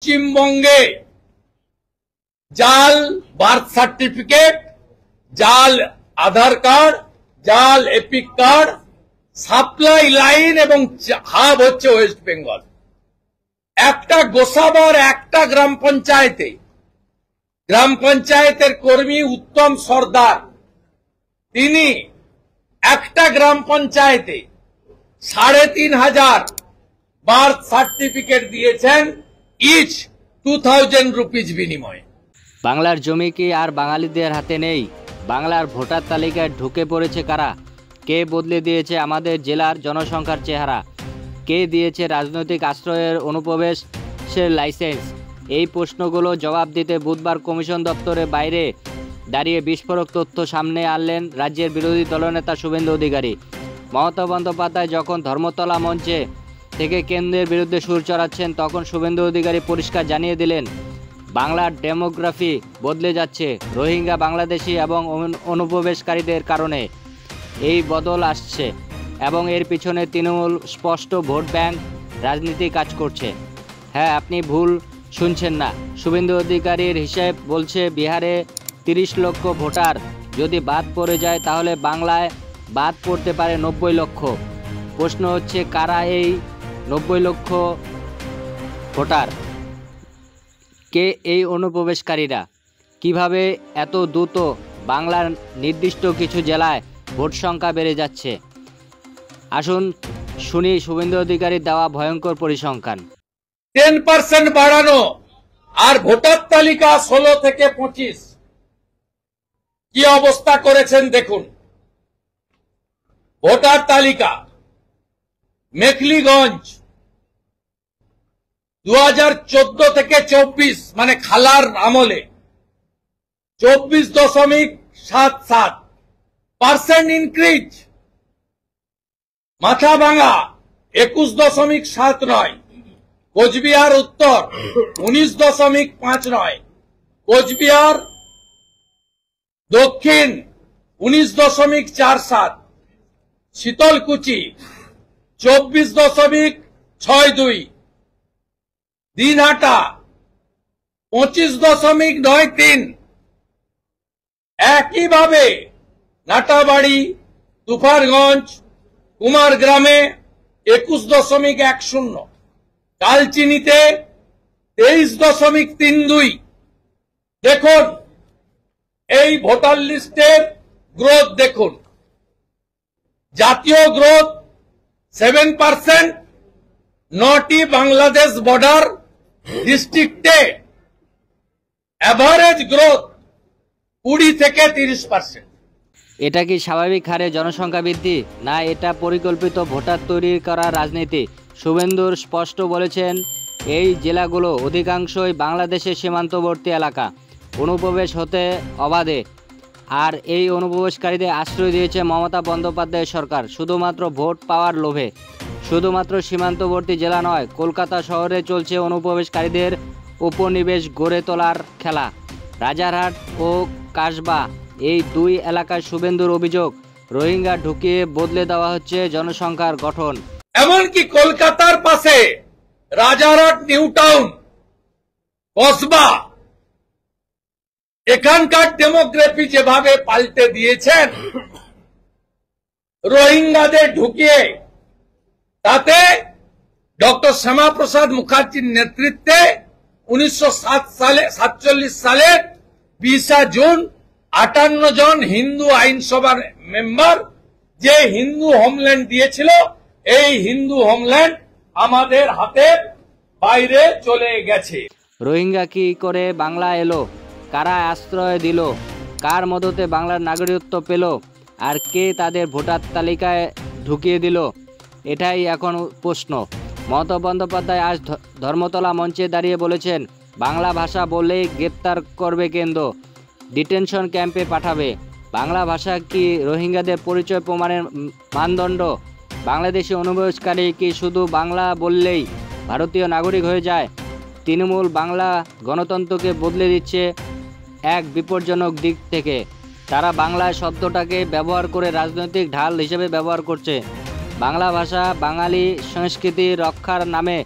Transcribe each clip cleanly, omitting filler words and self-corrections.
পশ্চিমবঙ্গে জাল birth certificate, জাল আধার কার্ড, জাল এপিক কার্ড, সাপ্লাই লাইন এবং হাব হচ্ছে ওয়েস্ট বেঙ্গল। একটা গোসাবার একটা গ্রাম পঞ্চায়েতের কর্মী উত্তম সর্দার, তিনি একটা গ্রাম পঞ্চায়েতে ৩৫০০ বার্থ সার্টিফিকেট দিয়েছেন, ইচ 2000 রুপিজ বিনিময়ে। বাংলার জমি কি আর বাঙালিদের হাতে নেই? বাংলার ভোটার তালিকায় ঢুকে পড়েছে কারা? কে বদলে দিয়েছে আমাদের জেলার জনসংখ্যার চেহারা? কে দিয়েছে রাজনৈতিক আশ্রয়ের অনুপ্রবেশের লাইসেন্স? এই প্রশ্নগুলো জবাব দিতে বুধবার কমিশন দপ্তরের বাইরে দাঁড়িয়ে বিস্ফোরক তথ্য সামনে আনলেন রাজ্যের বিরোধী দলনেতা শুভেন্দু অধিকারী। মমতা বন্দ্যোপাধ্যায় যখন ধর্মতলা মঞ্চে থেকে কেন্দ্রের বিরুদ্ধে সুর চড়াচ্ছেন, তখন শুভেন্দু অধিকারী পরিষ্কার জানিয়ে দিলেন, বাংলার ডেমোগ্রাফি বদলে যাচ্ছে। রোহিঙ্গা, বাংলাদেশি এবং অনুপ্রবেশকারীদের কারণে এই বদল আসছে এবং এর পিছনে তৃণমূল স্পষ্ট ভোট ব্যাংক রাজনীতি কাজ করছে। হ্যাঁ, আপনি ভুল শুনছেন না। শুভেন্দু অধিকারীর হিসেব বলছে বিহারে 30 লক্ষ ভোটার যদি বাদ পড়ে যায়, তাহলে বাংলায় বাদ পড়তে পারে 90 লক্ষ। প্রশ্ন হচ্ছে, কারা এই 90 লক্ষ ভোটার? কে এই অনুপ্রবেশকারীরা? কিভাবে এত দ্রুত বাংলার নির্দিষ্ট কিছু জেলায় ভোট সংখ্যা বেড়ে যাচ্ছে? আসুন শুনি শুভেন্দু অধিকারীর দেওয়া ভয়ঙ্কর পরিসংখ্যান। 10% বাড়ানো আর ভোটার তালিকা 16 থেকে 25। কি অবস্থা করেছেন দেখুন। ভোটার তালিকা মেখলিগঞ্জ 2014 থেকে 24, মানে খালার আমলে 24.77% ইনক্রিজ। মাথাভাঙা 21.79, কোচবিহার উত্তর 19.59, কোচবিহার দক্ষিণ 19.47, শীতলকুচি 24.62, দিনহাটা 25.93। একইভাবে নাটাবাড়ি, তুফারগঞ্জ, কুমারগ্রামে 21.10, কালচিনিতে 23.32। দেখুন এই ভোটার লিস্টের গ্রোথ দেখুন। জাতীয় গ্রোথ 7%, 9টি বাংলাদেশ বর্ডার ডিস্ট্রিক্টে অ্যাভারেজ গ্রোথ 20 থেকে 30%। এটা কি স্বাভাবিক হারে জনসংখ্যা বৃদ্ধি, না এটা পরিকল্পিত ভোটার তৈরি করা রাজনীতি? শুভেন্দুর স্পষ্ট বলেছেন, এই জেলাগুলো অধিকাংশই বাংলাদেশের সীমান্তবর্তী এলাকা, অনুপ্রবেশ হতে অবাধে। আর এই অনুপ্রবেশকারীদের আশ্রয় দিয়েছে মমতা বন্দ্যোপাধ্যায়ের সরকার শুধুমাত্র ভোট পাওয়ার লোভে। শুধুমাত্র সীমান্তবর্তী জেলা নয়, কলকাতা শহরে চলছে অনুপ্রবেশকারীদের উপনিবেশ গড়ে তোলার খেলা। রাজারহাট ও কাসবা, এই দুই এলাকায় শুভেন্দুর অভিযোগ, রোহিঙ্গা ঢুকিয়ে বদলে দেওয়া হচ্ছে জনসংখ্যার গঠন। এমনকি কলকাতার পাশে রাজারহাট, নিউ টাউন, কসবা, এখানকার ডেমোগ্রাফি যেভাবে পাল্টে দিয়েছেন রোহিঙ্গাদের ঢুকিয়ে, তাতে ডক্টর শ্যামাপ্রসাদ মুখার্জির নেতৃত্বে 1947 সালের 20 জুন 58 জন হিন্দু আইনসভার মেম্বার যে হিন্দু হোমল্যান্ড দিয়েছিল, এই হিন্দু হোমল্যান্ড আমাদের হাতের বাইরে চলে গেছে। রোহিঙ্গা কি করে বাংলা এলো? কারা আশ্রয় দিল? কার মদতে বাংলার নাগরিকত্ব পেল? আর কে তাদের ভোটার তালিকায় ঢুকিয়ে দিল? এটাই এখন প্রশ্ন। মমতা বন্দ্যোপাধ্যায় আজ ধর্মতলা মঞ্চে দাঁড়িয়ে বলেছেন, বাংলা ভাষা বললেই গ্রেপ্তার করবে কেন্দ্র, ডিটেনশন ক্যাম্পে পাঠাবে। বাংলা ভাষা কি রোহিঙ্গাদের পরিচয় প্রমাণের মানদণ্ড? বাংলাদেশি অনুপ্রবেশকারী কি শুধু বাংলা বললেই ভারতীয় নাগরিক হয়ে যায়? তৃণমূল বাংলা গণতন্ত্রকে বদলে দিচ্ছে এক বিপজ্জনক দিক থেকে। তারা বাংলা শব্দটাকে ব্যবহার করে রাজনৈতিক ঢাল হিসেবে ব্যবহার করছে। বাংলা ভাষা বাঙালি সংস্কৃতি রক্ষার নামে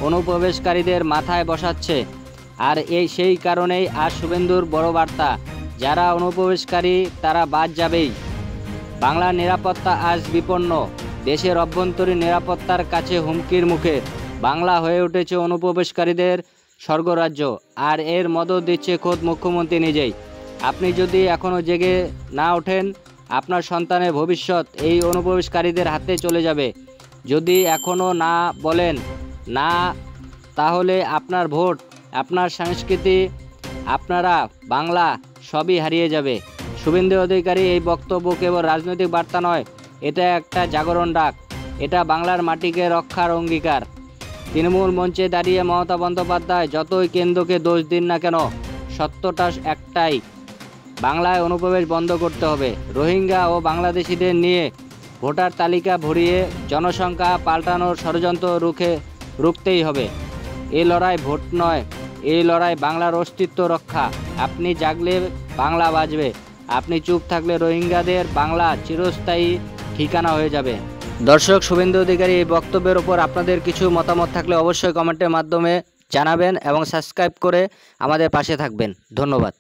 অনুপ্রবেশকারীদের মাথায় বসাচ্ছে। আর সেই কারণেই আজ শুভেন্দুর বড় বার্তা, যারা অনুপ্রবেশকারী তারা বাদ যাবেই। বাংলার নিরাপত্তা আজ বিপন্ন, দেশের অভ্যন্তরীণ নিরাপত্তার কাছে হুমকির মুখে। বাংলা হয়ে উঠেছে অনুপ্রবেশকারীদের স্বর্গরাজ্য, আর এর মদত দিচ্ছে খোদ মুখ্যমন্ত্রী নিজেই। আপনি যদি এখনও জেগে না ওঠেন, আপনার সন্তানের ভবিষ্যৎ এই অনুপ্রবেশকারীদের হাতে চলে যাবে। যদি এখনও না বলেন না, তাহলে আপনার ভোট, আপনার সংস্কৃতি, আপনারা বাংলা সবই হারিয়ে যাবে। শুভেন্দু অধিকারী এই বক্তব্য কেবল রাজনৈতিক বার্তা নয়, এটা একটা জাগরণ ডাক, এটা বাংলার মাটিকে রক্ষার অঙ্গীকার। তৃণমূল মঞ্চে দাঁড়িয়ে মমতা বন্দ্যোপাধ্যায় যতই কেন্দ্রকে দোষ দিন না কেন, সত্যটা একটাই, বাংলায় অনুপ্রবেশ বন্ধ করতে হবে। রোহিঙ্গা ও বাংলাদেশিদের নিয়ে ভোটার তালিকা ভরিয়ে জনসংখ্যা পাল্টানোর ষড়যন্ত্র রুখতেই হবে। এই লড়াই ভোট নয়, এই লড়াই বাংলার অস্তিত্ব রক্ষা। আপনি জাগলে বাংলা বাঁচবে, আপনি চুপ থাকলে রোহিঙ্গাদের বাংলা চিরস্থায়ী ঠিকানা হয়ে যাবে। দর্শক, শুভেন্দু অধিকারী এই বক্তব্যের ওপর আপনাদের কিছু মতামত থাকলে অবশ্যই কমেন্টের মাধ্যমে জানাবেন এবং সাবস্ক্রাইব করে আমাদের পাশে থাকবেন। ধন্যবাদ।